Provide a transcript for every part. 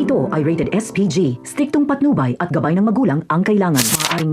Programang ito ay rated SPG. Striktong patnubay at gabay ng magulang ang kailangan. Maaaring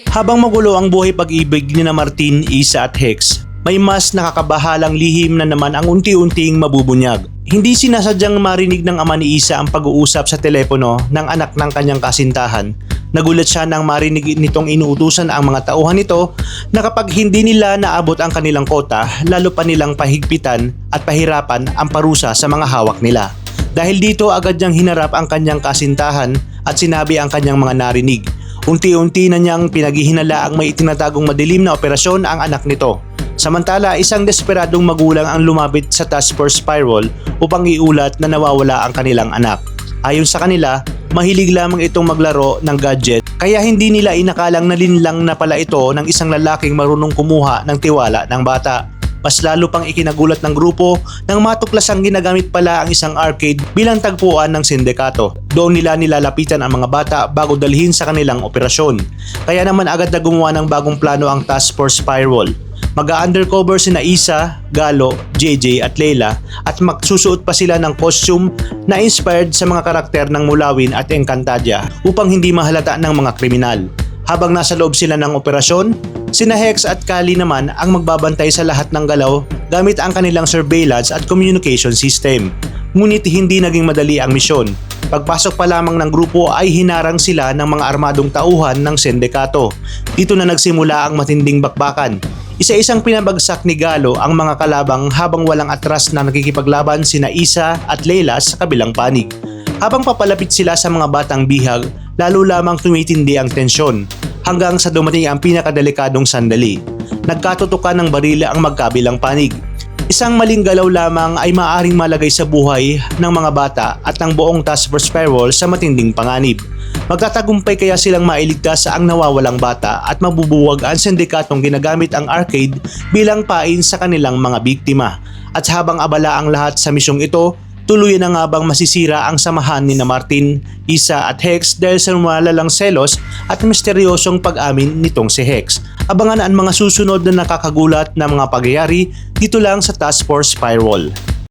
Habang magulo ang buhay pag-ibig ni na Martin, Isa at Hex, may mas nakakabahalang lihim na naman ang unti-unting mabubunyag. Hindi sinasadyang marinig ng ama ni Isa ang pag-uusap sa telepono ng anak ng kanyang kasintahan. Nagulat siya nang marinig nitong inuutusan ang mga tauhan nito na kapag hindi nila naabot ang kanilang kota, lalo pa nilang pahigpitan at pahirapan ang parusa sa mga hawak nila. Dahil dito agad niyang hinarap ang kanyang kasintahan at sinabi ang kanyang mga narinig. Unti-unti na niyang pinaghihinala ang may itinatagong madilim na operasyon ang anak nito. Samantala, isang desperadong magulang ang lumapit sa Task Force Firewall upang iulat na nawawala ang kanilang anak. Ayon sa kanila, mahilig lamang itong maglaro ng gadget kaya hindi nila inakalang nalinlang na pala ito ng isang lalaking marunong kumuha ng tiwala ng bata. Mas lalo pang ikinagulat ng grupo nang matuklasang ginagamit pala ang isang arcade bilang tagpuan ng sindikato. Doon nila nilalapitan ang mga bata bago dalhin sa kanilang operasyon. Kaya naman agad na gumawa ng bagong plano ang Task Force Firewall. Mag-undercover sina Isa, Galo, JJ at Leila at magsusuot pa sila ng costume na inspired sa mga karakter ng Mulawin at Encantadia upang hindi mahalata ng mga kriminal. Habang nasa loob sila ng operasyon, sina Hex at Kali naman ang magbabantay sa lahat ng galaw gamit ang kanilang surveillance at communication system. Ngunit hindi naging madali ang misyon. Pagpasok pa lamang ng grupo ay hinarang sila ng mga armadong tauhan ng sindikato. Dito na nagsimula ang matinding bakbakan. Isa-isang pinabagsak ni Galo ang mga kalabang habang walang atras na nakikipaglaban sina Isa at Leila sa kabilang panig. Habang papalapit sila sa mga batang bihag, lalo lamang tumitindi ang tensyon hanggang sa dumating ang pinakadelikadong sandali. Nagkatutukan ng barila ang magkabilang panig. Isang maling galaw lamang ay maaaring malagay sa buhay ng mga bata at ng buong Task Force Firewall sa matinding panganib. Magtatagumpay kaya silang mailigtas sa ang nawawalang bata at mabubuwag ang sindikatong ginagamit ang arcade bilang pain sa kanilang mga biktima. At habang abala ang lahat sa misyong ito, tuluyan na nga bang masisira ang samahan ni na Martin, Isa at Hex dahil sa malalang selos at misteryosong pag-amin nitong si Hex. Abangan ang mga susunod na nakakagulat na mga pagyayari dito lang sa Task Force Firewall.